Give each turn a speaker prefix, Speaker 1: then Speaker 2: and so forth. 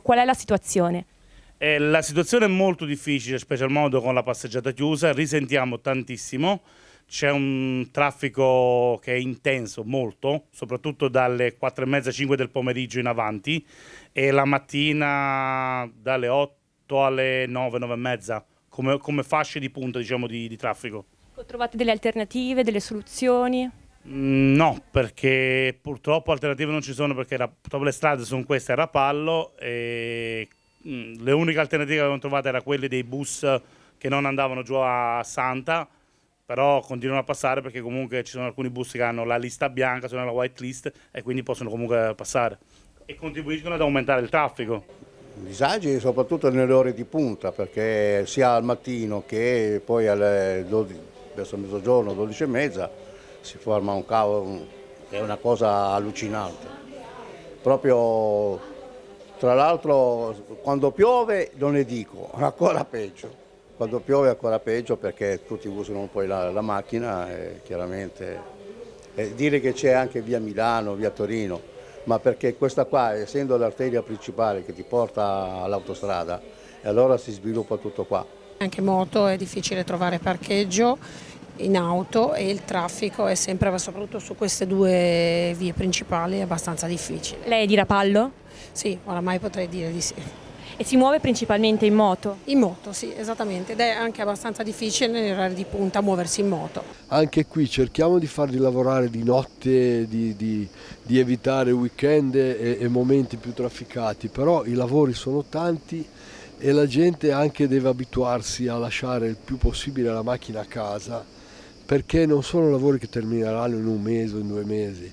Speaker 1: qual è la situazione?
Speaker 2: La situazione è molto difficile, specialmente con la passeggiata chiusa, risentiamo tantissimo, c'è un traffico che è intenso, molto, soprattutto dalle 4:30-5 del pomeriggio in avanti e la mattina dalle 8 alle 9, 9:30, come fasce di punta, diciamo, di traffico.
Speaker 1: Trovate delle alternative, delle soluzioni?
Speaker 2: No, perché purtroppo alternative non ci sono, perché purtroppo le strade sono queste a Rapallo e le uniche alternative che abbiamo trovato erano quelle dei bus che non andavano giù a Santa, però continuano a passare perché comunque ci sono alcuni bus che hanno la lista bianca, sono la white list e quindi possono comunque passare e contribuiscono ad aumentare il traffico.
Speaker 3: Disagi soprattutto nelle ore di punta, perché sia al mattino che poi alle 12, verso mezzogiorno, 12:30, si forma un caos, è una cosa allucinante. Proprio, tra l'altro, quando piove non ne dico, ancora peggio. Quando piove è ancora peggio perché tutti usano poi la macchina e chiaramente dire che c'è anche via Milano, via Torino, ma perché questa qua, essendo l'arteria principale che ti porta all'autostrada, e allora si sviluppa tutto qua.
Speaker 4: Anche moto è difficile trovare parcheggio in auto e il traffico è sempre, soprattutto su queste due vie principali, abbastanza difficile.
Speaker 1: Lei è di Rapallo?
Speaker 4: Sì, oramai potrei dire di sì.
Speaker 1: E si muove principalmente in moto?
Speaker 4: In moto, sì, esattamente, ed è anche abbastanza difficile negli orari di punta muoversi in moto.
Speaker 5: Anche qui cerchiamo di farli lavorare di notte, di evitare weekend e momenti più trafficati, però i lavori sono tanti e la gente anche deve abituarsi a lasciare il più possibile la macchina a casa, perché non sono lavori che termineranno in un mese o in 2 mesi.